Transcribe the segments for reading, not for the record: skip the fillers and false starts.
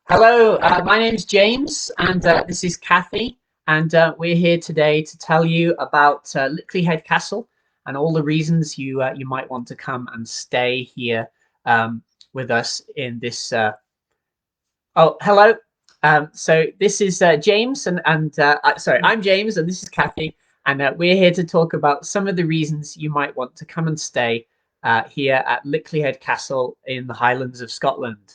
Hello, my name's James, and this is Kathy, and we're here today to tell you about Lickleyhead Castle and all the reasons you might want to come and stay here with us in this. Oh, hello. So this is James, sorry, I'm James, and this is Kathy, and we're here to talk about some of the reasons you might want to come and stay here at Lickleyhead Castle in the Highlands of Scotland.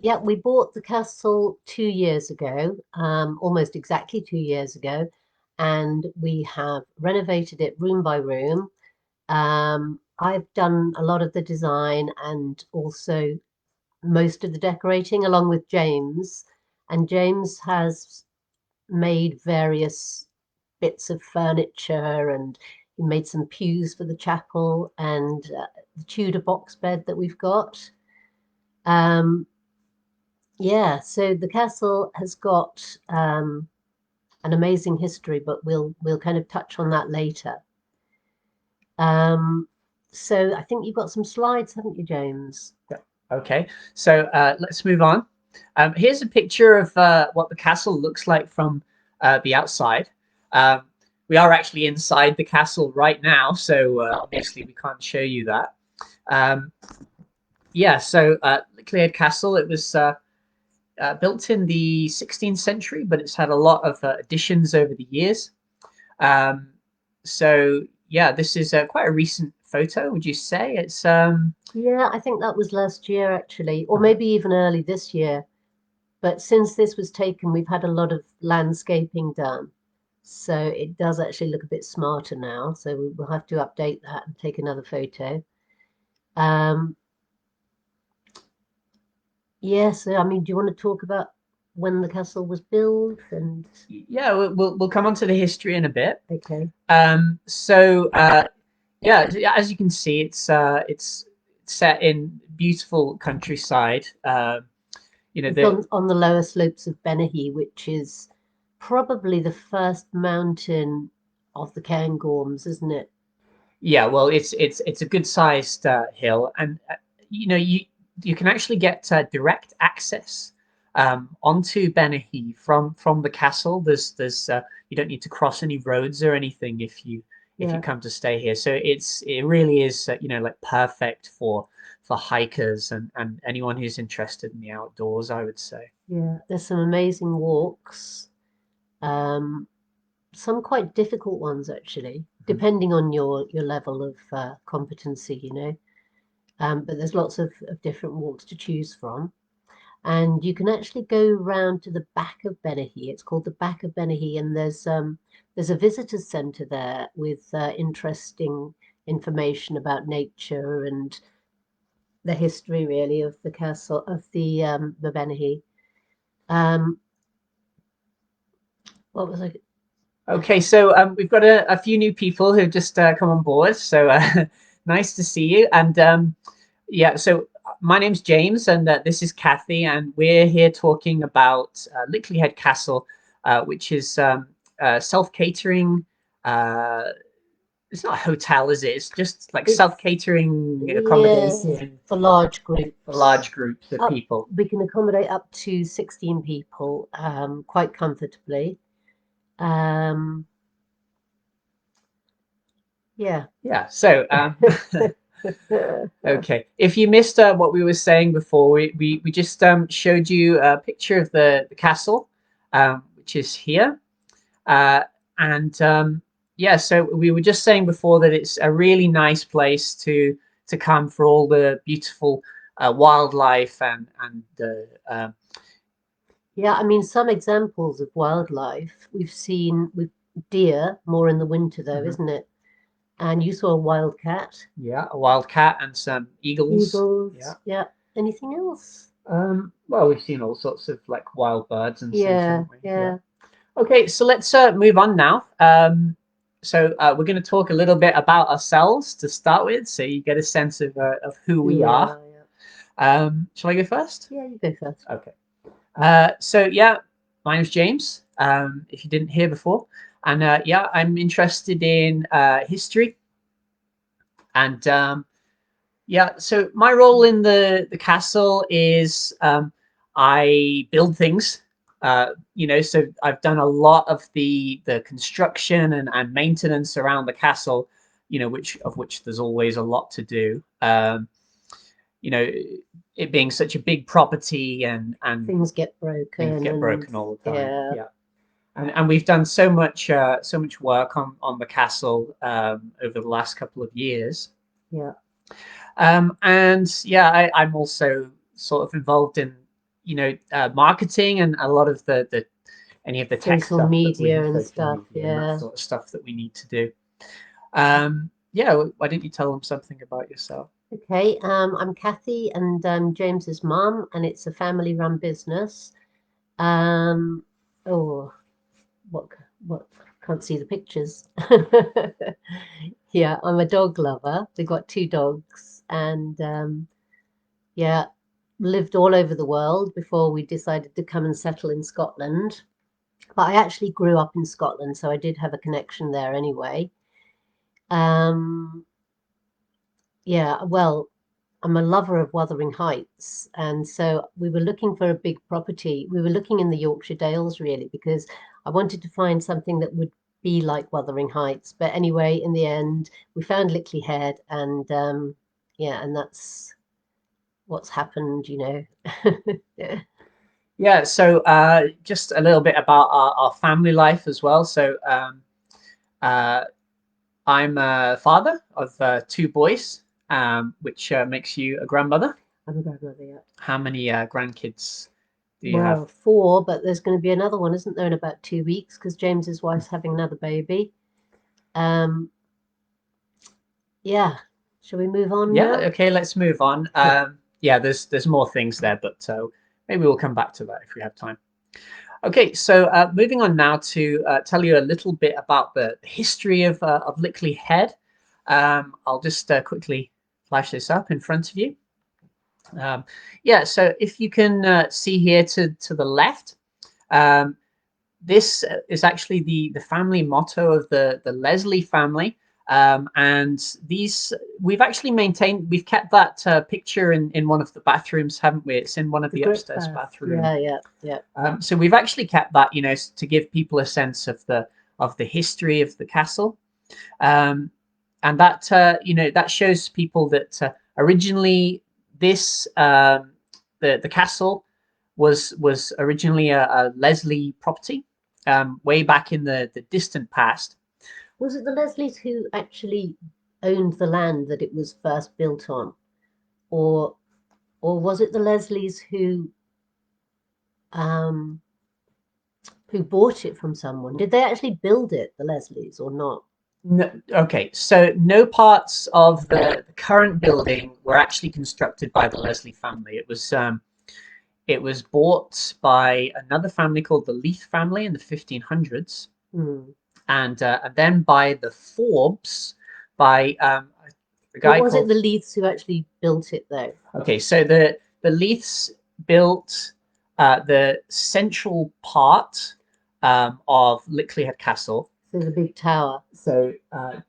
Yeah, we bought the castle 2 years ago, almost exactly 2 years ago, and we have renovated it room by room. I've done a lot of the design and also most of the decorating along with James, and James has made various bits of furniture and he made some pews for the chapel and the Tudor box bed that we've got. Um, Yeah, so the castle has got an amazing history, but we'll kind of touch on that later. Um, so I think you've got some slides, haven't you, James? Yeah. Okay, so let's move on. Here's a picture of what the castle looks like from the outside. Um, we are actually inside the castle right now, so obviously we can't show you that. Um, yeah, so Lickleyhead Castle, it was built in the 16th century, but it's had a lot of additions over the years. Um, so yeah, this is quite a recent photo, would you say? Yeah, I think that was last year actually, or maybe even early this year. But since this was taken, we've had a lot of landscaping done. So it does actually look a bit smarter now. So we'll have to update that and take another photo. Um, yeah, so I mean, do you want to talk about when the castle was built and Yeah, we'll come on to the history in a bit. okay. So yeah, as you can see, it's set in beautiful countryside. You know It's the on the lower slopes of Benihee, which is probably the first mountain of the Cairngorms, isn't it? Yeah, well, it's a good sized hill, and you know you can actually get direct access onto Benihee from the castle. There's you don't need to cross any roads or anything if you Yeah, come to stay here. So it really is you know, like perfect for hikers and anyone who's interested in the outdoors, I would say. yeah. There's some amazing walks, um, some quite difficult ones actually, Mhm. depending on your level of competency, you know. But there's lots of different walks to choose from. And you can actually go round to the back of Benihee. It's called the back of Benihee, and there's a visitors centre there with interesting information about nature and the history, really, of the castle of the Benihee. Um, what was I? Okay, so we've got a few new people who've just come on board. So nice to see you. And yeah, so my name's James, and this is Kathy, and we're here talking about Lickleyhead Castle, which is self-catering. Uh, it's not a hotel, is it? It's just like It's self-catering yeah, accommodation for large for groups. large groups of Up people. we can accommodate up to 16 people quite comfortably. Um, yeah. Yeah. So okay. If you missed what we were saying before, we just showed you a picture of the castle, which is here. Uh, and yeah, so we were just saying before that it's a really nice place to come for all the beautiful wildlife and Yeah, I mean, some examples of wildlife we've seen with deer more in the winter, though, mhm, isn't it? And you saw a wild cat, yeah, a wild cat and some eagles. Yeah. eagles. Yeah. Anything else? Well, we've seen all sorts of like wild birds and things, Yeah, haven't we? Yeah. yeah. Okay, so let's move on now. So we're going to talk a little bit about ourselves to start with, so you get a sense of who Who we we are. are, yeah. Shall I go first? Yeah, you go first. Okay. So yeah, my name's James. If you didn't hear before, and yeah, I'm interested in history, and yeah. So my role in the castle is I build things. So I've done a lot of the construction and maintenance around the castle. Which there's always a lot to do. You know, it being such a big property and Things get broken all the time. yeah. Yeah. And we've done so much work on the castle over the last couple of years. Yeah. And yeah, I'm also sort of involved in marketing and a lot of the any of the tech social stuff media and stuff. and Yeah. that sort of stuff that we need to do. Why didn't you tell them something about yourself? Okay, I'm Kathy, and James's mum, and it's a family-run business. Oh, what? Can't see the pictures. Yeah, I'm a dog lover. We've got 2 dogs, and yeah, lived all over the world before we decided to come and settle in Scotland. But I actually grew up in Scotland, so I did have a connection there anyway. Yeah, well, I'm a lover of Wuthering Heights, and so we were looking for a big property. We were looking in the Yorkshire Dales really because I wanted to find something that would be like Wuthering Heights. But anyway, in the end, we found Lickleyhead, and yeah, and that's what's happened, Yeah. Yeah, so just a little bit about our family life as well. So I'm a father of 2 boys, which makes you a grandmother. I'm a grandmother, yeah. How many grandkids do you Well, have? 4, but there's going to be another one, isn't there, in about 2 weeks because James's wife's having another baby. Yeah. Shall we move on Yeah, now? okay, let's move on. Yeah, there's more things there, but maybe we'll come back to that if we have time. Okay, so moving on now to tell you a little bit about the history of Lickleyhead. I'll just quickly flash this up in front of you. Yeah, so if you can see here to the left, this is actually the family motto of the Leslie family. And these we've actually we've kept that picture in one of the bathrooms, haven't we? It's in one of the upstairs bathrooms. Yeah. So we've actually kept that, to give people a sense of the history of the castle. And that that shows people that originally this the castle was originally a Leslie property, way back in the distant past. Was it the Leslies who actually owned the land that it was first built on, or was it the Leslies who bought it from someone? Did they actually build it, the Leslies, or not? No, okay, so no parts of the current building were actually constructed by the Leslie family. It was bought by another family called the Leith family in the 1500s, and then by the Forbes, by a guy was called. It the Leiths who actually built it, though? Okay, so the Leiths built the central part of Lickleyhead Castle. So the big tower. So to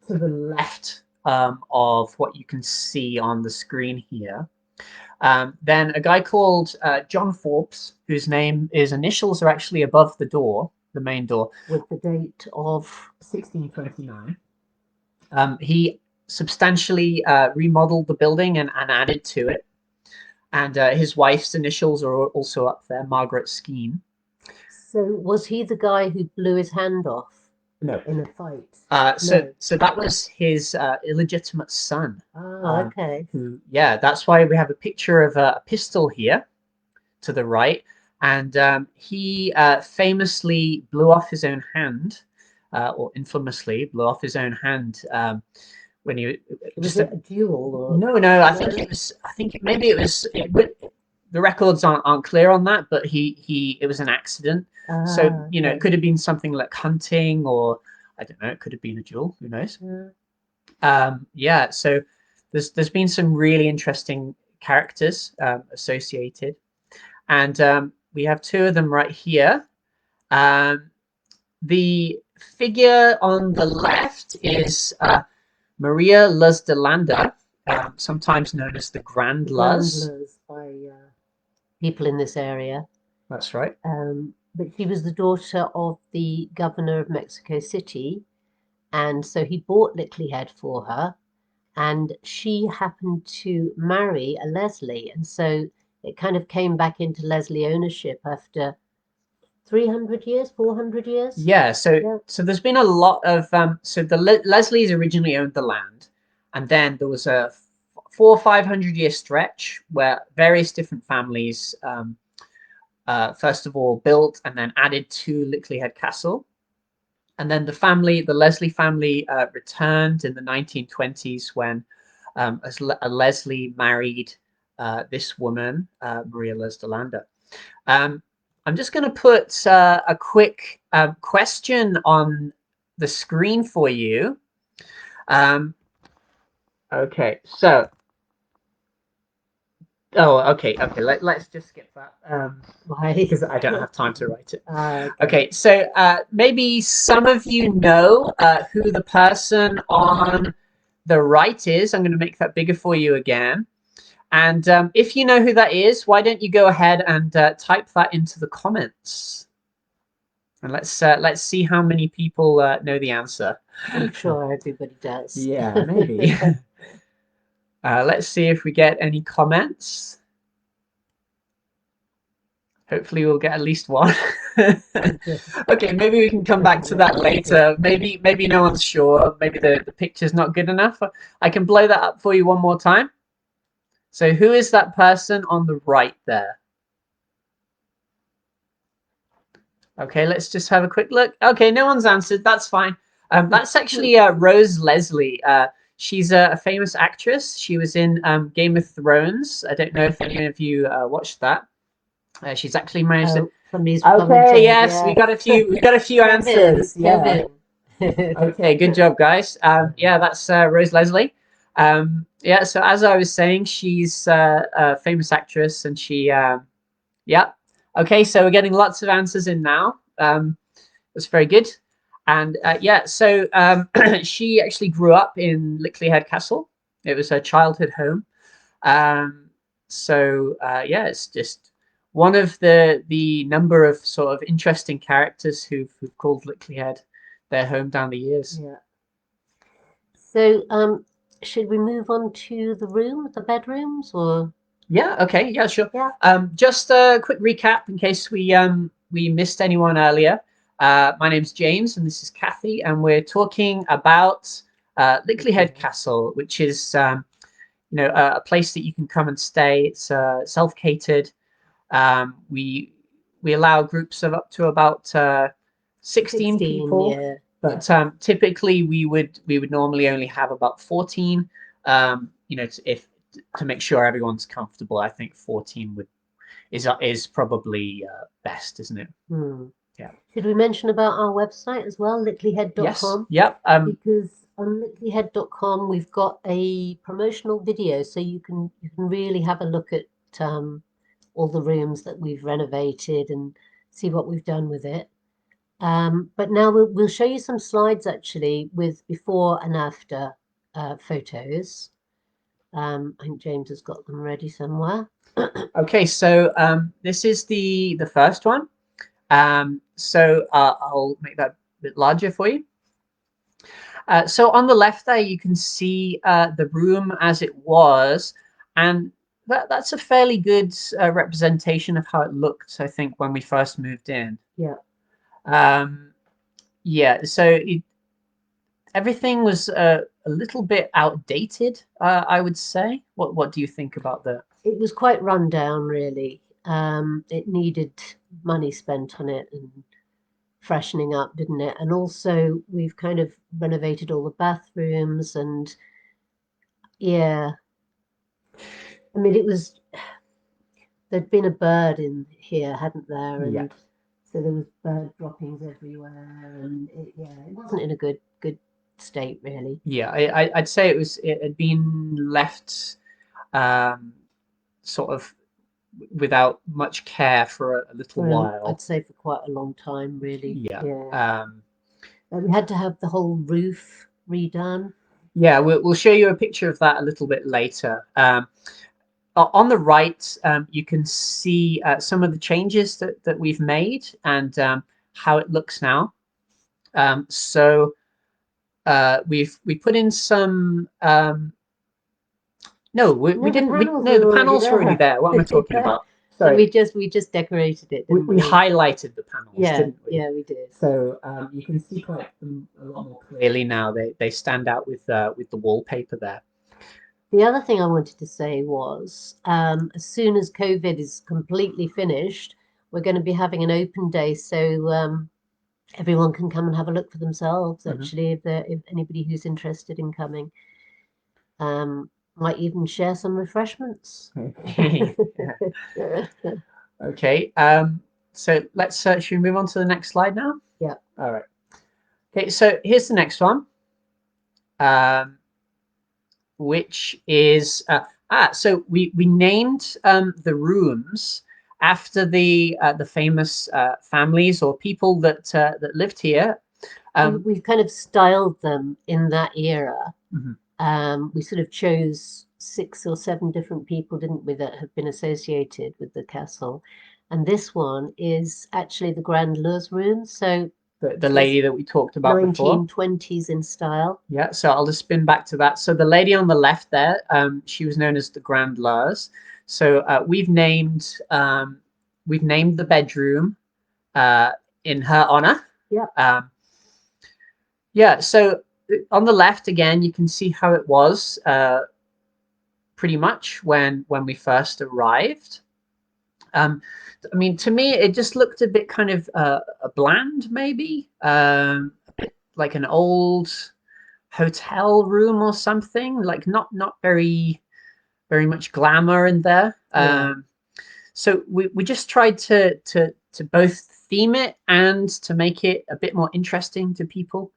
the left of what you can see on the screen here. Then a guy called John Forbes, whose initials are actually above the door, the main door, with the date of 1629. He substantially remodeled the building and added to it. And his wife's initials are also up there, Margaret Skene. So was he the guy who blew his hand off? No. In a fight? So that was his illegitimate son. Oh, okay. Yeah, that's why we have a picture of a pistol here to the right. And he famously blew off his own hand, or infamously blew off his own hand when he was it a duel or no. I think maybe it was. The records aren't clear on that, but it was an accident. So it could have been something like hunting, or I don't know. It could have been a duel. Who knows? Yeah. So there's been some really interesting characters associated, and we have 2 of them right here. The figure on the left is Maria Luz de Landa, sometimes known as the Grand Luz. people in this area. That's right. But she was the daughter of the governor of Mexico City, and so he bought Lickleyhead for her, and she happened to marry a Leslie, and so it kind of came back into Leslie ownership after 300 years, 400 years. Yeah, so there's been a lot of so the Leslies originally owned the land, and then there was a 400 or 500 year stretch where various different families first of all built and then added to Lickleyhead Castle. And then the Leslie family returned in the 1920s when a Leslie married this woman, Maria Les de Landa. I'm just going to put a quick question on the screen for you. Okay, so okay. Let's just skip that. Why? Because I don't have time to write it. Okay. Okay, so maybe some of you know who the person on the right is. I'm going to make that bigger for you again. And if you know who that is, why don't you go ahead and type that into the comments? And let's see how many people know the answer. I'm sure everybody does. Yeah, maybe. Let's see if we get any comments. Hopefully we'll get at least one. Okay, maybe we can come back to that later. Maybe no one's sure. Maybe the picture's not good enough. I can blow that up for you one more time. So who is that person on the right there? Okay, let's just have a quick look. Okay, no one's answered. That's fine. That's actually Rose Leslie. She's a famous actress. She was in Game of Thrones. I don't know if any of you watched that. She's actually managed to. Okay, yes, yeah. we got a few answers. Yeah. Okay, good job, guys. Yeah, that's Rose Leslie. Yeah, so as I was saying, she's a famous actress, and she, yeah. Okay, so we're getting lots of answers in now. That's very good. And yeah, so she actually grew up in Lickleyhead Castle. It was her childhood home. So yeah, it's just one of the number of sort of interesting characters who've called Lickleyhead their home down the years. Yeah. So should we move on to the bedrooms, or? Yeah, okay, yeah, sure. Yeah. Just a quick recap in case we missed anyone earlier. My name's James and this is Kathy, and we're talking about Lickleyhead Castle, which is you know, a place that you can come and stay. It's self-catered. We allow groups of up to about 16 people. Yeah. But typically we would normally only have about 14. You know, to make sure everyone's comfortable, I think 14 is probably best, isn't it? Yeah. Should we mention about our website as well, lickleyhead.com? Yes. Yep. Because on lickleyhead.com we've got a promotional video, so you can really have a look at all the rooms that we've renovated and see what we've done with it. But now we'll show you some slides actually with before and after photos. I think James has got them ready somewhere. Okay, so this is the first one. So I'll make that a bit larger for you. So on the left there, you can see the room as it was, and that's a fairly good representation of how it looked, I think, when we first moved in. Yeah. Yeah, so everything was a little bit outdated, I would say. What do you think about that? It was quite run down, really. It needed money spent on it and freshening up, didn't it? And also we've kind of renovated all the bathrooms, and yeah, I mean, there'd been a bird in here, hadn't there? And yeah. So there was bird droppings everywhere, and it wasn't in a good state, really. Yeah, I'd say it had been left sort of without much care for a little while. I'd say for quite a long time, really. Yeah. We had to have the whole roof redone. Yeah, we'll show you a picture of that a little bit later. on the right, you can see some of the changes that we've made and how it looks now. So we put in some. No, we didn't. No, the panels were already there. What am I talking about? So Sorry. we just decorated it. We highlighted the panels, didn't we? Yeah, we did. So you can see quite a lot more clearly now. They stand out with the wallpaper there. The other thing I wanted to say was, as soon as COVID is completely finished, we're going to be having an open day, so everyone can come and have a look for themselves. Actually, if anybody who's interested in coming, might even share some refreshments. Okay. So let's should we move on to the next slide now? Yeah. All right. Okay. So here's the next one. Which is so we named the rooms after the famous families or people that that lived here. We've kind of styled them in that era. We sort of chose 6 or 7 different people, didn't we, that have been associated with the castle. And this one is actually the Grand Leurs room. So the lady that we talked about before. 1920s in style. Yeah, so I'll just spin back to that. So the lady on the left there, she was known as the Grand Leurs. So we've named the bedroom in her honor. Yeah. Yeah. So on the left again, you can see how it was pretty much when we first arrived. I mean, to me, it just looked a bit kind of bland, maybe, a bit like an old hotel room or something. Like not very much glamour in there. Yeah. So we just tried to both theme it and to make it a bit more interesting to people.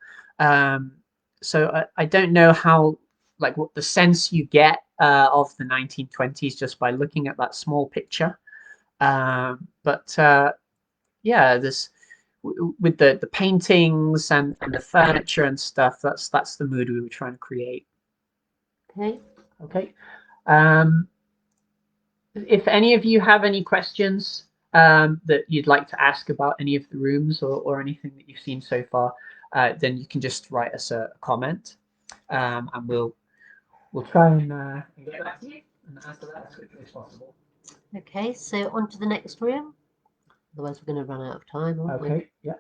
So I don't know how what the sense you get of the 1920s just by looking at that small picture. But yeah, this with the paintings and the furniture and stuff. That's the mood we were trying to create. Okay. Okay. If any of you have any questions that you'd like to ask about any of the rooms or anything that you've seen so far, then you can just write us a comment, and we'll try and get back to you and answer that as quickly as possible. Okay, so on to the next room. Otherwise, we're going to run out of time, aren't we? Okay, yeah.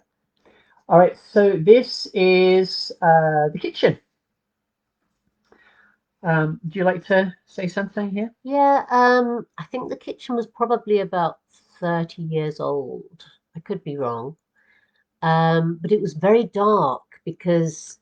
All right, so this is the kitchen. Do you like to say something here? Yeah, I think the kitchen was probably about 30 years old. I could be wrong. But it was very dark because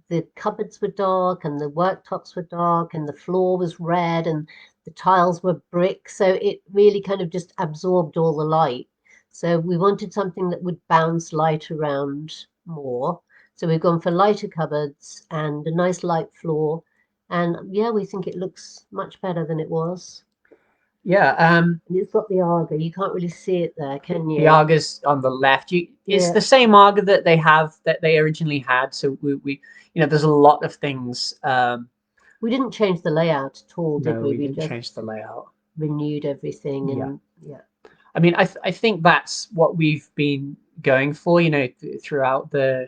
the cupboards were dark and the worktops were dark and the floor was red and the tiles were brick. So it really kind of just absorbed all the light. So we wanted something that would bounce light around more. So we've gone for lighter cupboards and a nice light floor. And yeah, we think it looks much better than it was. Yeah. And it's got the Aga. You can't really see it there, can you? The Aga's on the left. It's the same Aga that they originally had. So we there's a lot of things. We didn't change the layout at all, did No, we? we just didn't change the layout. Renewed everything, and yeah. I mean, I think that's what we've been going for. Throughout the,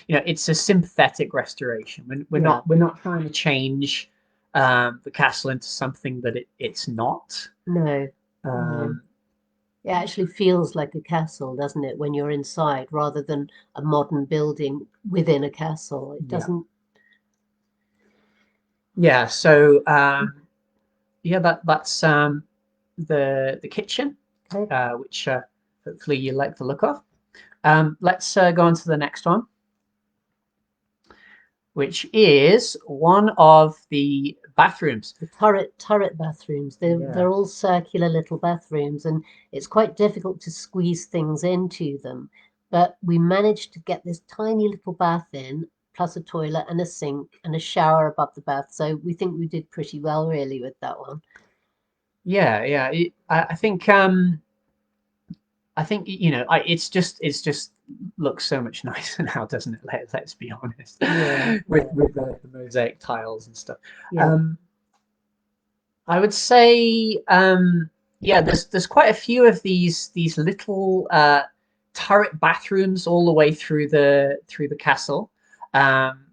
it's a sympathetic restoration. We're not trying to change the castle into something that it's not. No. It actually feels like a castle, doesn't it, when you're inside, rather than a modern building within a castle. It doesn't. Yeah. So that's the kitchen, which hopefully you like the look of. Let's go on to the next one, which is one of the bathrooms. The turret bathrooms. They're all circular little bathrooms, and it's quite difficult to squeeze things into them. But we managed to get this tiny little bath in, plus a toilet and a sink and a shower above the bath. So we think we did pretty well, really, with that one. Yeah. I think it's just looks so much nicer now, doesn't it? Let's be honest. Yeah. with the mosaic tiles and stuff. Yeah. I would say, yeah, there's quite a few of these little turret bathrooms all the way through the castle. Um,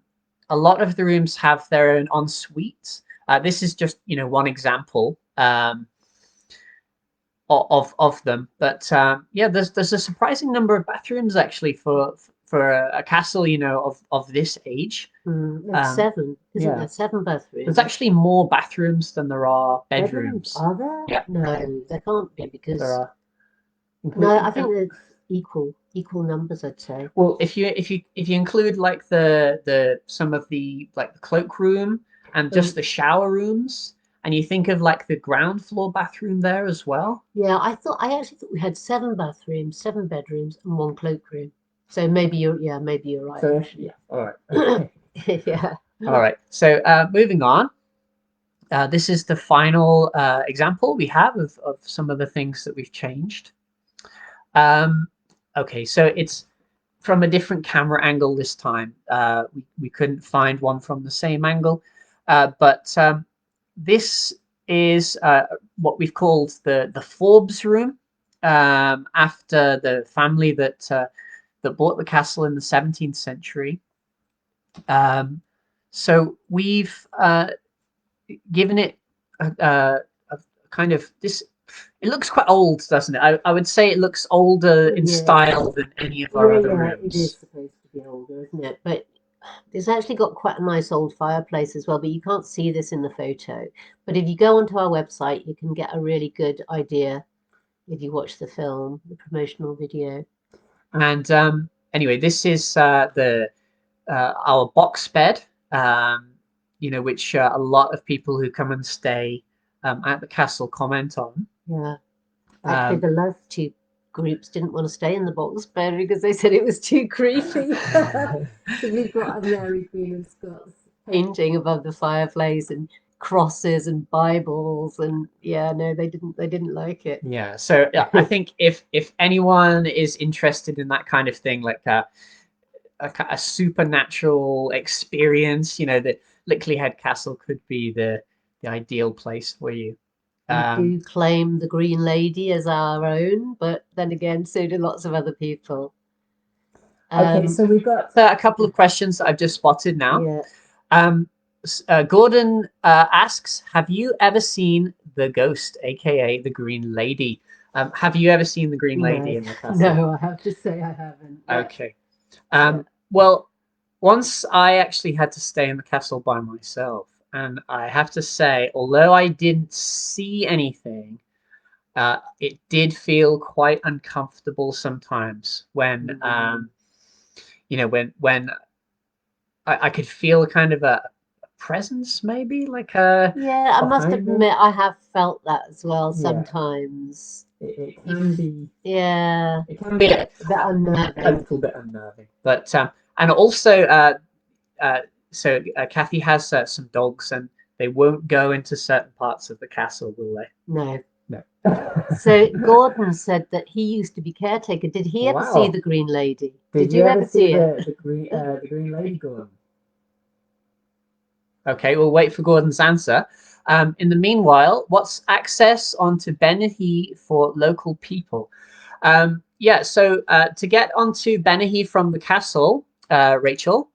a lot of the rooms have their own ensuite. This is just one example of them, but yeah, there's a surprising number of bathrooms actually for a castle of this age. There's 7, isn't Yeah. there? 7 bathrooms. There's actually more bathrooms than there are Bedrooms? bedrooms. Are there? Yeah. No, there can't be because There are. no, I think there's equal numbers, I'd say. Well, if you include like the some of the like the cloakroom and just the shower rooms, and you think of like the ground floor bathroom there as well. Yeah, I actually thought we had 7 bathrooms, 7 bedrooms, and 1 cloakroom. So maybe you're right. So yeah, all right. Yeah. All right. So moving on. This is the final example we have of some of the things that we've changed. Okay, so it's from a different camera angle this time. We couldn't find one from the same angle, but this is what we've called the Forbes room, after the family that bought the castle in the 17th century. So we've given it a kind of this. It looks quite old, doesn't it? I would say it looks older in style than any of our other rooms. It is supposed to be older, isn't it? But it's actually got quite a nice old fireplace as well, but you can't see this in the photo. But if you go onto our website, you can get a really good idea if you watch the film, the promotional video. And anyway, this is our box bed, which a lot of people who come and stay at the castle comment on. Yeah. Actually, the last 2 groups didn't want to stay in the box bed because they said it was too creepy. So we've got a Mary Queen of Scots painting above the fireplace and crosses and Bibles, and yeah, no, they didn't like it. Yeah, so I think if anyone is interested in that kind of thing, like a supernatural experience, the Lickleyhead Castle could be the ideal place for you. We do claim the Green Lady as our own, but then again, so do lots of other people. Okay, so we've got a couple of questions that I've just spotted now. Yeah. Gordon asks, have you ever seen the ghost, aka the Green Lady? Have you ever seen the Green Lady in the castle? No, I have to say I haven't. Okay. Well, once I actually had to stay in the castle by myself, and I have to say, although I didn't see anything, it did feel quite uncomfortable sometimes when when I could feel kind of a presence, maybe like a. Yeah, I must admit I have felt that as well sometimes. It can be. Yeah. It can be a bit unnerving. A little bit unnerving, but and also so Kathy has some dogs, and they won't go into certain parts of the castle, will they? No. No. So Gordon said that he used to be caretaker. Did he ever see the Green Lady? Did you ever see it? The Green Lady, Gordon? Okay, we'll wait for Gordon's answer. In the meanwhile, what's access onto Benahy for local people? Yeah, so to get onto Benahy from the castle, Rachel.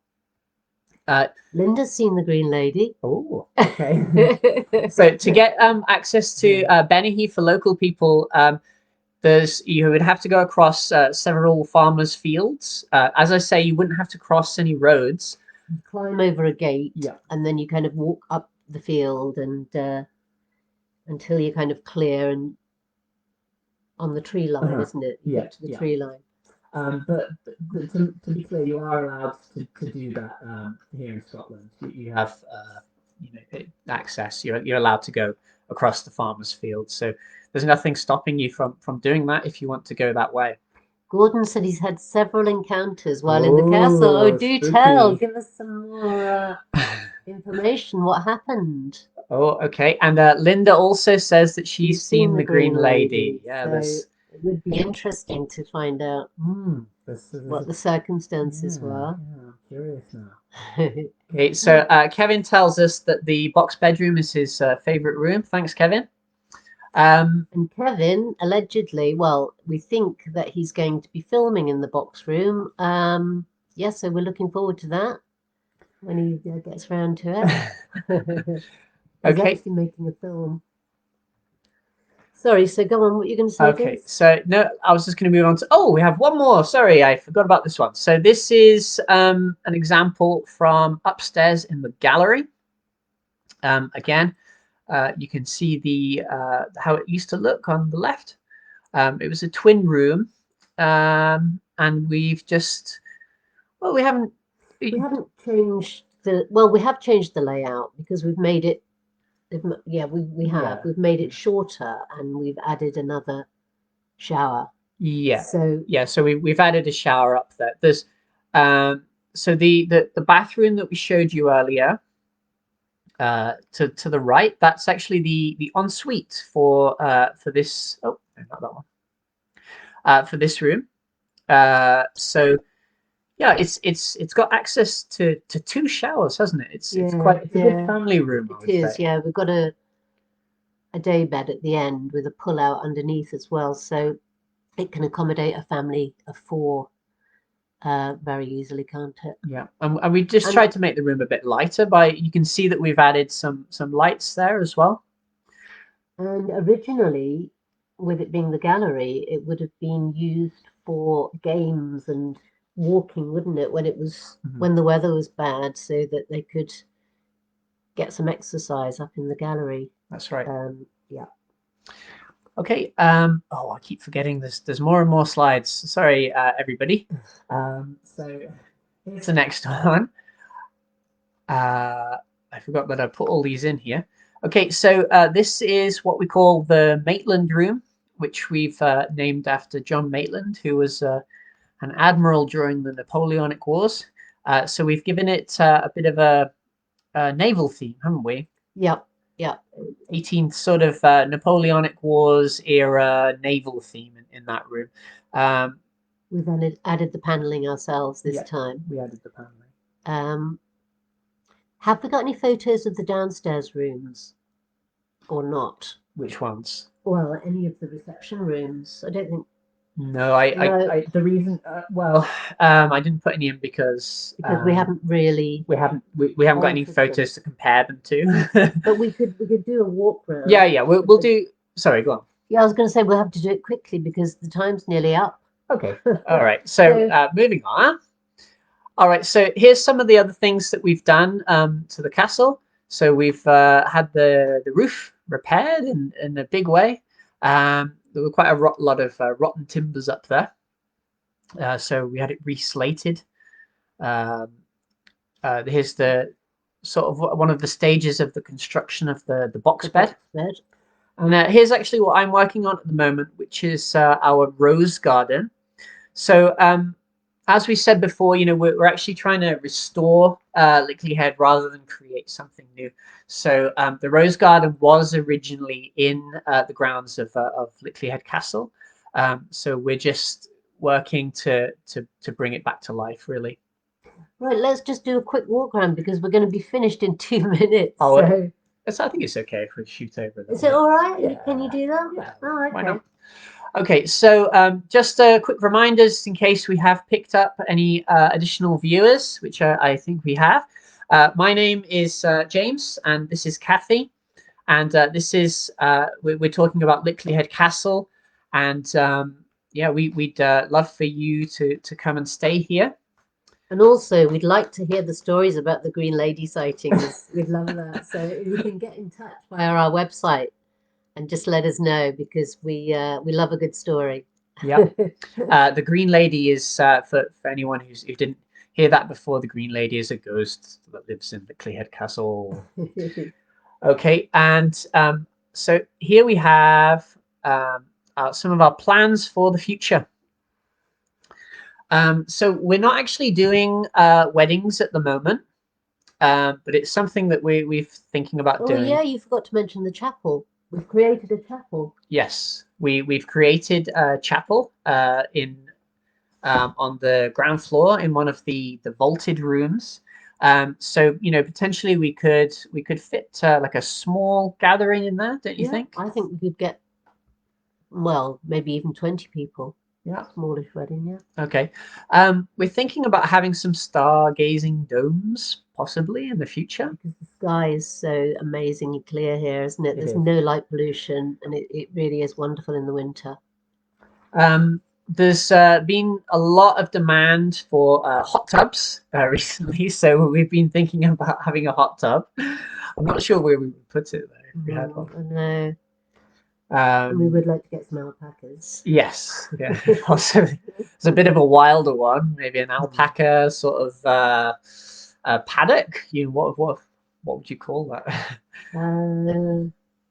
Linda's seen the Green Lady. Oh, okay. So to get access to Benahy for local people, you would have to go across several farmers' fields. As I say, you wouldn't have to cross any roads. You climb over a gate, and then you kind of walk up the field and until you're kind of clear and on the tree line, isn't it? You get to the tree line. But to be clear, you are allowed to do that here in Scotland. You have access. You're allowed to go across the farmer's field. So there's nothing stopping you from doing that if you want to go that way. Gordon said he's had several encounters while in the castle. Oh, do spooky. Tell! Give us some more information. What happened? Oh, okay. And Linda also says that she's seen the Green Lady. Yeah, so it would be interesting to find out what the circumstances were. curious now. Okay, so Kevin tells us that the box bedroom is his favorite room. Thanks, Kevin. And Kevin, allegedly, well, we think that he's going to be filming in the box room. Yeah, so we're looking forward to that when he gets around to it. He's Okay. actually making a film. Sorry, so go on, what you're going to say, Okay, James? so no, I was just going to move on to, oh, we have one more. Sorry, I forgot about this one. So this is an example from upstairs in the gallery. Again, you can see the how it used to look on the left. It was a twin room, and we've just, well, we haven't changed the, well, we have changed the layout because we've made it, yeah, we have. Yeah. We've made it shorter and we've added another shower. Yeah. So Yeah, so we've added a shower up there. There's so the bathroom that we showed you earlier, to the right, that's actually the ensuite for this. Oh, no, not that one. For this room. So yeah, it's got access to two showers, hasn't it? It's quite, it's a good family room. I would say. Yeah. We've got a day bed at the end with a pull out underneath as well, so it can accommodate a family of 4 very easily, can't it? Yeah, and we just tried to make the room a bit lighter by, you can see that we've added some lights there as well. And originally, with it being the gallery, it would have been used for games and walking, wouldn't it, when it was when the weather was bad, so that they could get some exercise up in the gallery. That's right. Yeah. Okay. Oh, I keep forgetting there's more and more slides. Sorry, everybody. So here's the next one. I forgot that I put all these in here. Okay, so this is what we call the Maitland room, which we've named after John Maitland, who was an admiral during the Napoleonic Wars. So we've given it a bit of a naval theme, haven't we? Yep. Yeah. 18th sort of Napoleonic Wars era naval theme in that room. We've added the paneling ourselves this time. We added the paneling. Have we got any photos of the downstairs rooms or not? Which ones? Well, any of the reception rooms. I don't think. No, I the reason, I didn't put any in because we haven't really, we haven't got any photos to compare them to. But we could do a walk round. Yeah, we'll do. Sorry, go on. Yeah, I was going to say we'll have to do it quickly because the time's nearly up. Okay. All right. So moving on. All right. So here's some of the other things that we've done to the castle. So we've had the roof repaired in a big way. There were quite a lot of rotten timbers up there. So we had it reslated. Here's the sort of one of the stages of the construction of the box bed. And here's actually what I'm working on at the moment, which is our rose garden. So as we said before, you know, we're actually trying to restore Lickleyhead rather than create something new. So the rose garden was originally in the grounds of Lickleyhead Castle. So we're just working to bring it back to life, really. Right, let's just do a quick walk around because we're going to be finished in 2 minutes. Oh, so I think it's okay if we shoot over that. Is it all right? Yeah. Can you do that? Yeah. Oh, okay. Why not? Okay, so just a quick reminder, just in case we have picked up any additional viewers, which I think we have. My name is James, and this is Kathy, and this is we're talking about Lickleyhead Castle, and yeah, we'd love for you to come and stay here. And also, we'd like to hear the stories about the Green Lady sightings. We'd love that. So you can get in touch via our website and just let us know because we love a good story. Yeah. The Green Lady is for anyone who didn't hear that before. The Green Lady is a ghost that lives in the Lickleyhead Castle. Okay, and so here we have some of our plans for the future. So we're not actually doing weddings at the moment, but it's something that we're thinking about doing. Oh yeah, you forgot to mention the chapel. We've created a chapel. Yes, we've created a chapel in on the ground floor in one of the vaulted rooms. So potentially we could fit like a small gathering in there, don't you think? I think we could get, well, maybe even 20 people. Yeah. Smallish wedding, yeah. Okay. We're thinking about having some stargazing domes possibly in the future. Because the sky is so amazingly clear here, isn't it? There's is. no light pollution, and it really is wonderful in the winter. There's been a lot of demand for hot tubs recently, so we've been thinking about having a hot tub. I'm not sure where we would put it though. If we had one. I know. We would like to get some alpacas. Yes, yeah, possibly. It's a bit of a wilder one, maybe an alpaca sort of paddock. What would you call that?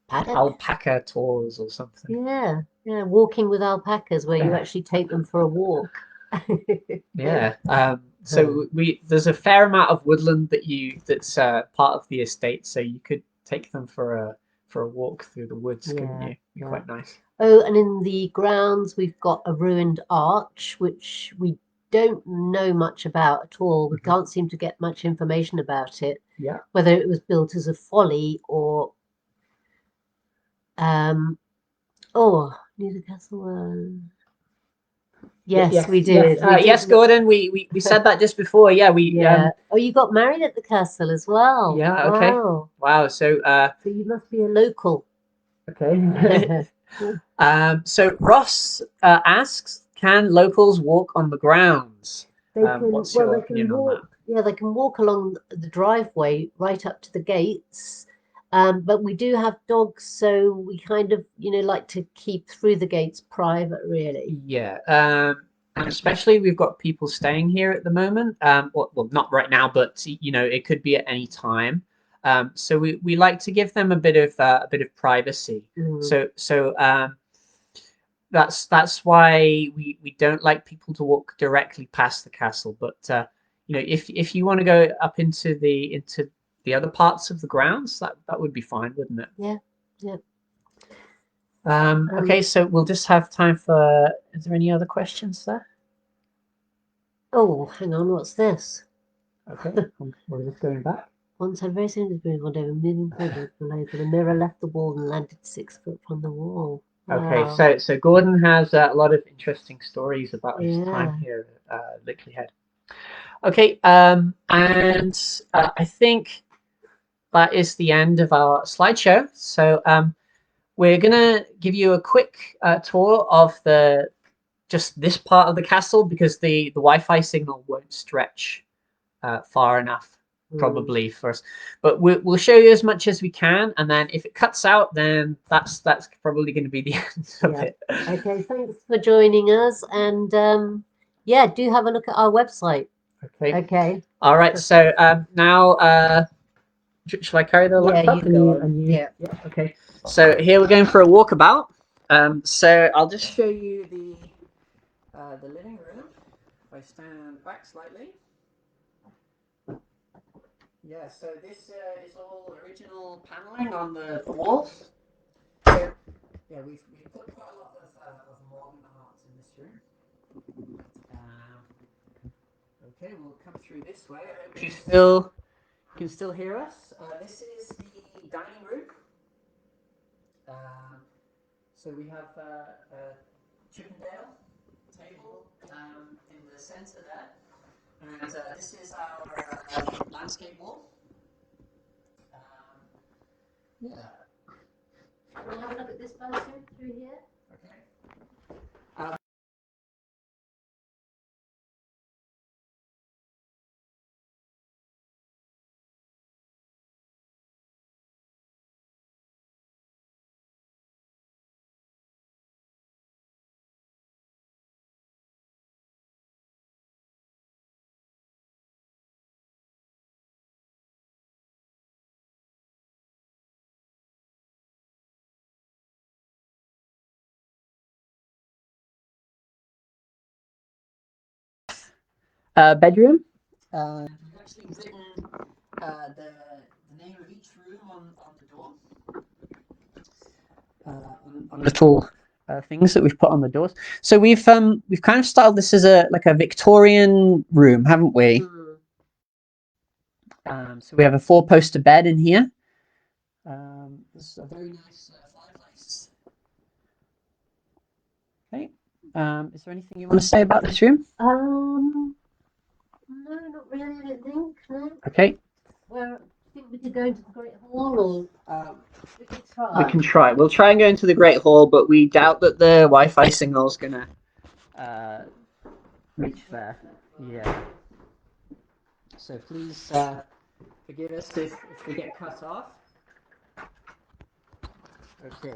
Paddock? Alpaca tours or something. Yeah, walking with alpacas, where you actually take them for a walk. Yeah. So there's a fair amount of woodland that's part of the estate, so you could take them for a walk through the woods, couldn't you? Be quite nice. Oh, and in the grounds we've got a ruined arch, which we don't know much about at all. We can't seem to get much information about it. Yeah. Whether it was built as a folly or near the castle. Yes, we did. Yes, Gordon. We said that just before. Yeah, oh, you got married at the castle as well. Yeah. Okay. Wow. So you must be a local. Okay. So Ross asks, can locals walk on the grounds? What's your opinion on that? Yeah, they can walk along the driveway right up to the gates. But we do have dogs, so we kind of, like to keep through the gates private, really. Yeah. And especially we've got people staying here at the moment. Well, not right now, but it could be at any time. So we like to give them a bit of privacy. So that's why we don't like people to walk directly past the castle. But if you want to go up into the other parts of the grounds, that would be fine, wouldn't it? Yeah. Okay, so we'll just have time for. Is there any other questions there? Oh, hang on. What's this? Okay, we're just going back. Once had very soon as moving on over moving forward below, but the mirror left the wall and landed 6 foot from the wall. Wow. Okay, so Gordon has a lot of interesting stories about his time here at Lickleyhead. Okay, and I think that is the end of our slideshow. So we're gonna give you a quick tour of just this part of the castle, because the Wi-Fi signal won't stretch far enough probably for us, but we'll show you as much as we can, and then if it cuts out, then that's probably going to be the end of it. Okay, thanks for joining us, and do have a look at our website. Okay. All right, so now shall I carry the laptop? Yeah. Okay, so here we're going for a walkabout. So I'll just show you the living room. If I stand back slightly. Yeah, so this is all original paneling on the walls. So, yeah, we've put quite a lot of modern art in this room. Okay, we'll come through this way. I hope you can still hear us. This is the dining room. So we have a Chippendale table in the center there. And this is our landscape wall. Yeah. Want to have a look at this bathroom through here? Okay. Bedroom. We've actually written the name of each room on the door. On little things that we've put on the doors. So we've kind of styled this as a Victorian room, haven't we? So we have a 4-poster bed in here. This is a very nice fireplace. Okay. Is there anything you want to say about this room? No, not really. I don't think. No. Okay. Well, do you think we could go into the Great Hall, or we could try? We can try. We'll try and go into the Great Hall, but we doubt that the Wi-Fi signal is gonna reach there. Yeah. So please forgive us if we get cut off. Okay.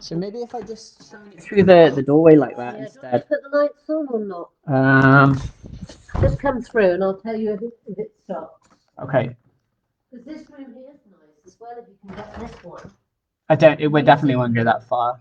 So maybe if I just shine it through the doorway like that instead. Do you want to put the lights on or not? Just come through, and I'll tell you if it stops. Okay. Because this room here is nice as well. If you can get this one. It definitely won't go that far.